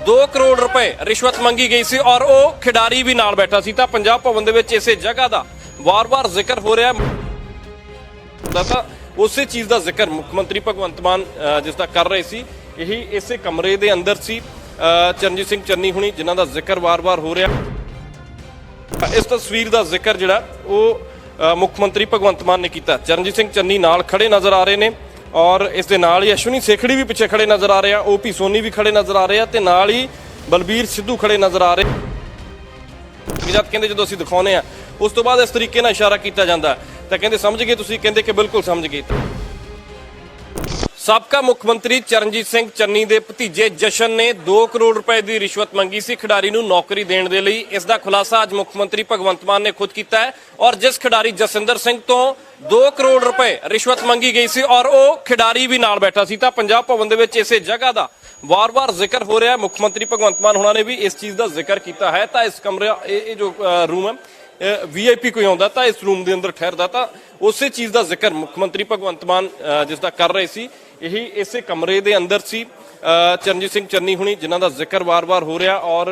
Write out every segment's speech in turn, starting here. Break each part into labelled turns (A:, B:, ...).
A: 2 करोड़ रुपए रिश्वत मंगी गई सी और वो खिडारी भी नाल बैठा सी। तां पंजाब भवन दे विच इसे जगह दा वार-वार जिक्र हो रहा है। उसे चीज़ का जिक्र मुख्यमंत्री भगवंत मान जिसका कर रहे सी, यही इसे कमरे के अंदर सी चरणजीत सिंह चन्नी हुणी जिन्हां दा जिक्र वार-वार हो रहा। इस तस्वीर का जिक्र जिहड़ा वो मुख्यमंत्री भगवंत मान ने किया। चरणजीत सिंह चन्नी नाल खड़े नज़र आ रहे हैं और इस दे नाल ही अश्विनी सेखड़ी भी पिछे खड़े नज़र आ रहे हैं, ओपी सोनी भी खड़े नज़र आ रहे हैं, तो नाल ही बलबीर सिद्धू खड़े नज़र आ रहे। जद कहते जो असीं दिखाने हैं उस तो बाद इस तरीके नाल इशारा किया जाता तो कहते समझ गए तुसीं, कहते कि बिल्कुल समझ गए। साबका मुख्यमंत्री चरणजीत सिंह चन्नी के भतीजे जशन ने 2 करोड़ रुपए की रिश्वत मंगी सी खिडारी नूं नौकरी देने के लिए। इसका खुलासा अज मुख्यमंत्री भगवंत मान ने खुद किया है और जिस खिडारी जसिंदर सिंह तो 2 करोड़ रुपए रिश्वत मंगी गई सी और वो खिडारी भी नाल बैठा सी। तां पंजाब भवन दे विच इसे जगह का वार-वार जिक्र हो रहा है। मुख्यमंत्री भगवंत मान होना ने भी इस चीज़ का जिक्र किया है। तो इस कमरे ये जो रूम है VIP कोई आता तो इस रूम के अंदर ठहरता तो उस चीज़ का जिक्र मुख्यमंत्री भगवंत मान जिसका कर रहे सी, यही इसे कमरे के अंदर सी चरणजीत सिंह चन्नी हुणी जिन्हां दा जिक्र वार-वार हो रहा। और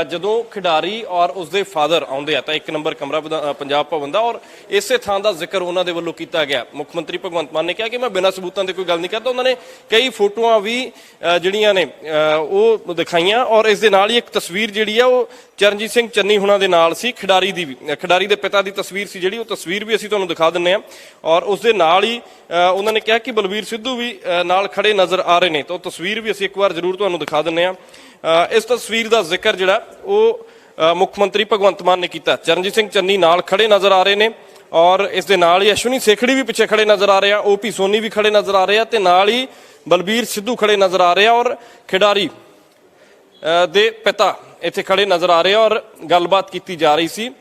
A: जदों खिडारी और उसके फादर आउंदे आ तां 1 नंबर कमरा पंजाब भवन का और इसे थां का जिक्र उन्होंने दे वल्लों किया गया। मुख्यमंत्री भगवंत मान ने कहा कि मैं बिना सबूतों की कोई गल नहीं करता। उन्होंने कई फोटोआं भी जिहड़ियां ने वो दिखाइयां और इस दे नाल ही एक तस्वीर जिहड़ी आ वो चरणजीत सिंह चन्नी हुणां दे नाल सी, खिडारी दी भी खिडारी दे पिता की तस्वीर सी जिहड़ी, वो तस्वीर भी असीं तुहानूं दिखा दिंदे आ। और उस दे नाल ही उन्होंने कहा कि बलबीर सिद्धू भी नाल खड़े नज़र आ रहे हैं, तो तस्वीर भी असीं एक बार जरूर तुहानूं दिखा दिंदे आ। इस तस्वीर का जिक्र जिहड़ा वो मुख्यमंत्री भगवंत मान ने किया। चरणजीत सिंह चन्नी नाल खड़े नज़र आ रहे हैं और इस दे नाल ही अश्विनी सेखड़ी भी पिछे खड़े नज़र आ रहे हैं, ओपी सोनी भी खड़े नज़र आ रहे हैं, तो नाल ही बलबीर सिद्धू खड़े नज़र आ रहे हैं और खिडारी दे पिता इत्थे खड़े नज़र आ रहे हैं और गलबात की जा रही सी।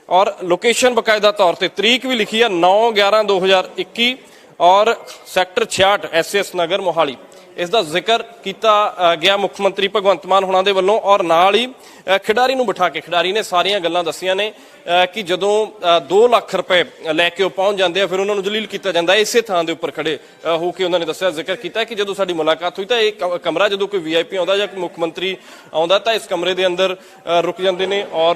A: और लोकेशन बकायदा तौर पर तरीक भी लिखी है 9/11/2021 और सैक्टर 66 SS नगर मोहाली। इसका जिक्र किया गया मुख्यमंत्री भगवंत मान होना दे वल्लों और नाल ही खिडारी नूं बिठा के खिडारी ने सारियां गल्लां दसियां ने कि जदों 2 लाख रुपए लैके वो पहुंच जाते हैं फिर उन्होंने जलील किया जाता है। इसे थां दे उपर खड़े होकर उन्होंने दस्सिया जिक्र किया कि जदों साडी मुलाकात हुई तो एक कमरा जदों कोई VIP आउंदा जां मुख्यमंत्री आउंदा तो इस कमरे के अंदर रुक जाते हैं और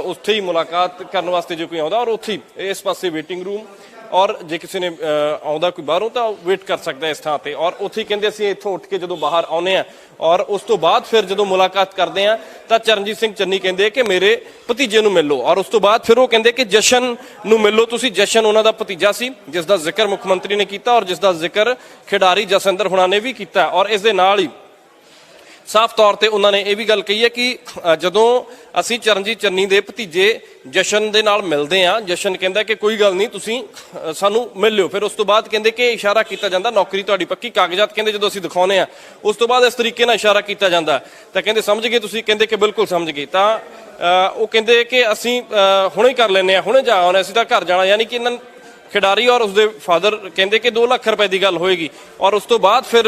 A: उत्थे ही मुलाकात करने वास्ते जो कोई आउंदा और उत्थे इस पासे वेटिंग रूम और जे किसी ने आउंदा कोई बाहरों तो वेट कर सकता है इस थां ते। और उत्थे कहते असीं इत्थों उठ के जो बाहर आउने आ और उस तो बाद फिर जो मुलाकात करते हैं तो चरणजीत सिंह चन्नी कहते कि मेरे भतीजे नूं मिल लो और उस तो बाद फिर वो कहते कि जशन नूं मिल लो तुसीं। जशन उन्हां दा भतीजा सी जिसका जिक्र मुख्यमंत्री ने किया और जिसका जिक्र खिडारी जसिंदर हुणां ने भी किया। और इस दे नाल ही साफ तौर पर उन्होंने ये भी गल कही है कि जदों असीं चरणजीत चन्नी के भतीजे जशन दे नाल मिलते हैं, जशन कहता कि कोई गल नहीं तुसीं सानू मिल लियो। फिर उस तो बाद कहते कि इशारा किया जाता नौकरी तुहाडी पक्की, कागजात कहते जो असीं दिखाने हैं उस तो बाद इस तरीके नाल इशारा किया जाता तो कहते समझ गए तुसीं, कहते कि बिल्कुल समझ गए। तो वो कहते कि असीं हुणे ही कर लैंदे आ, हुणे जा आउने असीं तां घर जाना। यानी कि इन्हां खिडारी और उसके फादर कहते कि 2 लाख रुपए की गल होएगी और उस तो बाद फिर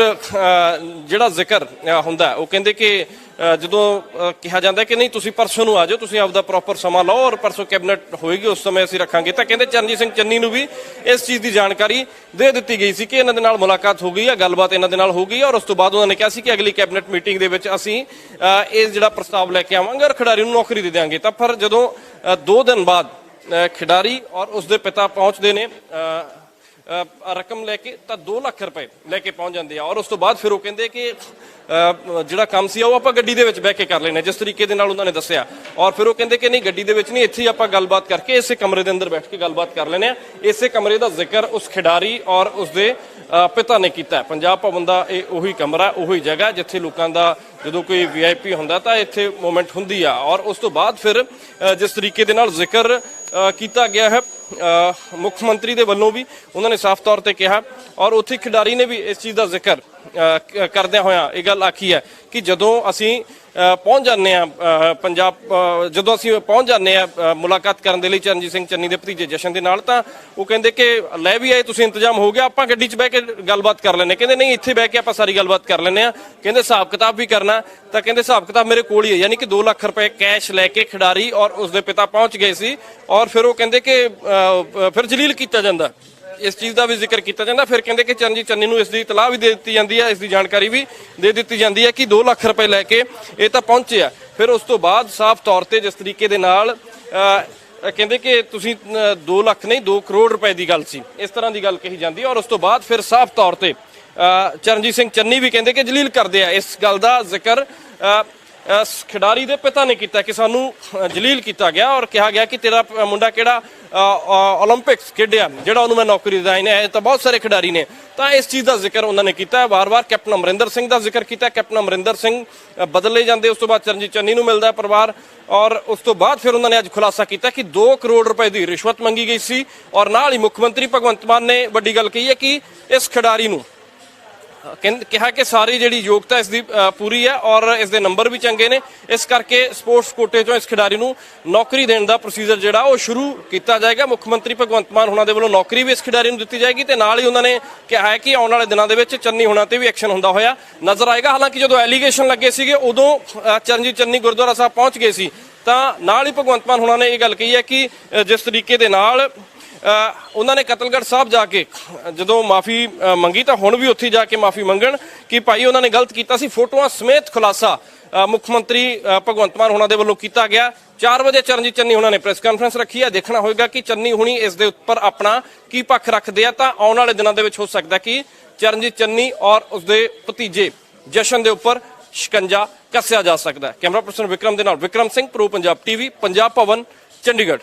A: जिहड़ा जिक्र हुंदा वो कहते कि जदों कहा जाता है कि नहीं तुसीं परसों नूं आ जाओ, तुसीं आपदा प्रॉपर समा लो और परसों कैबिनेट होएगी उस समय असीं रखांगे। तो कहते चरणजीत सिंह चन्नी नूं भी इस चीज़ की जानकारी दे दी गई सी कि इन्हां दे नाल मुलाकात हो गई है, गलबात इन्हां दे नाल हो गई और उस तो बाद उन्होंने कहा सी कि अगली कैबिनेट मीटिंग दे विच असीं इस जिहड़ा प्रस्ताव लैके आवांगे और खिडारी नूं नौकरी दे देंगे। तो पर जदों 2 दिन बाद खिडारी और उसके पिता पहुंचते ने रकम लैके तो 2 लाख रुपए लैके पहुंच जाते हैं और उस तो बाद फिर वो कहते कि जिहड़ा काम सी वो आपां गड्डी दे विच बैठ के कर लेने जिस तरीके दे नाल उन्होंने दस्सिया। और फिर वो कहते कि नहीं गड्डी दे विच नहीं, इत्थे ही आपां गलबात करके इसे कमरे के अंदर बैठ के गलबात कर लेने। इसे कमरे का जिक्र उस खिडारी और उसके पिता ने किया। पंजाब भवन का उही कमरा उही जगह जिथे लोगों का जो कोई VIP होंदा तो इत्थे मूवमेंट हुंदी आ। और उस तो बाद फिर जिस तरीके दे नाल जिक्र किया गया है मुख्यमंत्री दे वल्लों भी उन्होंने साफ तौर पर कहा और उत्थे खिडारी ने भी इस चीज़ का जिक्र करदे होया ये गल आखी है कि जदों असीं पहुंच जाने पंजाब जदों असीं पहुंच जाने मुलाकात करने के लिए चरणजीत सिंह चन्नी के भतीजे जशन के नाल तां वो कहते कि लै भी आए तुसीं इंतजाम हो गया आपां गड्डी च बह के गलबात कर लैंदे। कहते नहीं इत्थे बह के आपां सारी गलबात कर लैंदे आ, कहते हिसाब किताब भी करना तो कहते हिसाब किताब मेरे कोल ही है। यानी कि 2 लाख रुपए कैश लैके खिडारी और उसके पिता पहुंच गए सी और फिर वो कहते कि फिर जलील किया जाता ਇਸ ਚੀਜ਼ ਦਾ ਵੀ ਜ਼ਿਕਰ ਕੀਤਾ ਜਾਂਦਾ। ਫਿਰ ਕਹਿੰਦੇ ਕਿ ਚਰਨਜੀਤ ਚੰਨੀ ਨੂੰ ਇਸ ਦੀ ਇਤਲਾਹ ਵੀ ਦੇ ਦਿੱਤੀ ਜਾਂਦੀ ਹੈ, ਇਸ ਦੀ ਜਾਣਕਾਰੀ ਵੀ ਦੇ ਦਿੱਤੀ ਜਾਂਦੀ ਹੈ ਕਿ 2 ਲੱਖ ਰੁਪਏ ਲੈ ਕੇ ਇਹ ਤਾਂ ਪਹੁੰਚੇ ਆ। ਫਿਰ ਉਸ ਤੋਂ ਬਾਅਦ ਸਾਫ਼ ਤੌਰ ਤੇ ਜਿਸ ਤਰੀਕੇ ਦੇ ਨਾਲ ਕਹਿੰਦੇ ਕਿ ਤੁਸੀਂ 2 ਲੱਖ ਨਹੀਂ 2 ਕਰੋੜ ਰੁਪਏ ਦੀ ਗੱਲ ਸੀ, ਇਸ ਤਰ੍ਹਾਂ ਦੀ ਗੱਲ ਕਹੀ ਜਾਂਦੀ ਹੈ। ਔਰ ਉਸ ਤੋਂ ਬਾਅਦ ਫਿਰ ਸਾਫ਼ ਤੌਰ ਤੇ ਚਰਨਜੀਤ ਸਿੰਘ ਚੰਨੀ ਵੀ ਕਹਿੰਦੇ ਕਿ ਜਲੀਲ ਕਰਦੇ ਆ। ਇਸ ਗੱਲ ਦਾ ਜ਼ਿਕਰ ਖਿਡਾਰੀ ਦੇ ਪਿਤਾ ਨੇ ਕੀਤਾ ਕਿ ਸਾਨੂੰ ਜਲੀਲ ਕੀਤਾ ਗਿਆ ਔਰ ਕਿਹਾ ਗਿਆ ਕਿ ਤੇਰਾ ਮੁੰਡਾ ਕਿਹੜਾ 올림픽ਸ ਖੇਡਿਆ ਜਿਹੜਾ ਉਹਨੂੰ ਮੈਂ ਨੌਕਰੀ ਦਿਵਾਈ ਨੇ। ਇਹ ਤਾਂ ਬਹੁਤ ਸਾਰੇ ਖਿਡਾਰੀ ਨੇ, ਤਾਂ ਇਸ ਚੀਜ਼ ਦਾ ਜ਼ਿਕਰ ਉਹਨਾਂ ਨੇ ਕੀਤਾ ਹੈ। ਵਾਰ-ਵਾਰ ਕੈਪਟਨ ਅਮਰਿੰਦਰ ਸਿੰਘ ਦਾ ਜ਼ਿਕਰ ਕੀਤਾ। ਕੈਪਟਨ ਅਮਰਿੰਦਰ ਸਿੰਘ ਬਦਲੇ ਜਾਂਦੇ, ਉਸ ਤੋਂ ਬਾਅਦ ਚਰਨਜੀਤ ਚੰਨੀ ਨੂੰ ਮਿਲਦਾ ਪਰਿਵਾਰ ਔਰ ਉਸ ਤੋਂ ਬਾਅਦ ਫਿਰ ਉਹਨਾਂ ਨੇ ਅੱਜ ਖੁਲਾਸਾ ਕੀਤਾ ਕਿ 2 ਕਰੋੜ ਰੁਪਏ ਦੀ ਰਿਸ਼ਵਤ ਮੰਗੀ ਗਈ ਸੀ। ਔਰ ਨਾਲ ਹੀ ਮੁੱਖ ਮੰਤਰੀ ਭਗਵੰਤ ਮਾਨ ਨੇ ਵੱਡੀ ਗੱਲ ਕਹੀ ਹੈ ਕਿ ਇਸ ਖਿਡਾਰੀ ਨੂੰ ਕਿਹਾ ਕਿ ਸਾਰੀ ਜਿਹੜੀ ਯੋਗਤਾ ਇਸ ਦੀ ਪੂਰੀ ਹੈ ਔਰ ਇਸ ਦੇ ਨੰਬਰ ਵੀ ਚੰਗੇ ਨੇ, ਇਸ ਕਰਕੇ ਸਪੋਰਟਸ ਕੋਟੇ ਚੋਂ ਇਸ ਖਿਡਾਰੀ ਨੂੰ ਨੌਕਰੀ ਦੇਣ ਦਾ ਪ੍ਰੋਸੀਜਰ ਜਿਹੜਾ ਉਹ ਸ਼ੁਰੂ ਕੀਤਾ ਜਾਏਗਾ। ਮੁੱਖ ਮੰਤਰੀ ਭਗਵੰਤ ਮਾਨ ਉਹਨਾਂ ਦੇ ਵੱਲੋਂ ਨੌਕਰੀ ਵੀ ਇਸ ਖਿਡਾਰੀ ਨੂੰ ਦਿੱਤੀ ਜਾਏਗੀ ਤੇ ਨਾਲ ਹੀ ਉਹਨਾਂ ਨੇ ਕਿਹਾ ਹੈ ਕਿ ਆਉਣ ਵਾਲੇ ਦਿਨਾਂ ਦੇ ਵਿੱਚ ਚੰਨੀ ਹੋਣਾ ਤੇ ਵੀ ਐਕਸ਼ਨ ਹੁੰਦਾ ਹੋਇਆ ਨਜ਼ਰ ਆਏਗਾ। ਹਾਲਾਂਕਿ ਜਦੋਂ ਐਲੀਗੇਸ਼ਨ ਲੱਗੇ ਸੀਗੇ ਉਦੋਂ ਚਰਨਜੀਤ ਚੰਨੀ ਗੁਰਦੁਆਰਾ ਸਾਹਿਬ ਪਹੁੰਚ ਗਏ ਸੀ, ਤਾਂ ਨਾਲ ਹੀ ਭਗਵੰਤ ਮਾਨ ਉਹਨਾਂ ਨੇ ਇਹ ਗੱਲ ਕਹੀ ਹੈ ਕਿ ਜਿਸ ਤਰੀਕੇ ਦੇ ਨਾਲ ਉਹਨਾਂ ਨੇ ਕਤਲਗੜ੍ਹ ਸਾਹਿਬ ਜਾ ਕੇ ਜਦੋਂ ਮਾਫੀ ਮੰਗੀ ਤਾਂ ਹੁਣ ਵੀ ਉੱਥੇ ਜਾ ਕੇ ਮਾਫੀ ਮੰਗਣ ਕਿ ਭਾਈ ਉਹਨਾਂ ਨੇ ਗਲਤ ਕੀਤਾ ਸੀ। ਫੋਟੋਆਂ ਸਮੇਤ ਖੁਲਾਸਾ ਮੁੱਖ ਮੰਤਰੀ ਭਗਵੰਤ ਮਾਨ ਉਹਨਾਂ ਦੇ ਵੱਲੋਂ ਕੀਤਾ ਗਿਆ। 4 ਵਜੇ ਚਰਨਜੀਤ ਚੰਨੀ ਉਹਨਾਂ ਨੇ ਪ੍ਰੈਸ ਕਾਨਫਰੰਸ ਰੱਖੀ ਹੈ। ਦੇਖਣਾ ਹੋਏਗਾ ਕਿ ਚੰਨੀ ਹੁਣੀ ਇਸ ਦੇ ਉੱਪਰ ਆਪਣਾ ਕੀ ਪੱਖ ਰੱਖਦੇ ਆ। ਤਾਂ ਆਉਣ ਵਾਲੇ ਦਿਨਾਂ ਦੇ ਵਿੱਚ ਹੋ ਸਕਦਾ ਕਿ ਚਰਨਜੀਤ ਚੰਨੀ ਔਰ ਉਸਦੇ ਭਤੀਜੇ ਜਸ਼ਨ ਦੇ ਉੱਪਰ ਸ਼ਿਕੰਜਾ ਕੱਸਿਆ ਜਾ ਸਕਦਾ ਹੈ। ਕੈਮਰਾ ਪਰਸਨ ਵਿਕਰਮ ਦੇ ਨਾਲ ਵਿਕਰਮ ਸਿੰਘ, ਪ੍ਰੋ ਪੰਜਾਬ ਟੀਵੀ, ਪੰਜਾਬ ਭਵਨ, ਚੰਡੀਗੜ੍ਹ।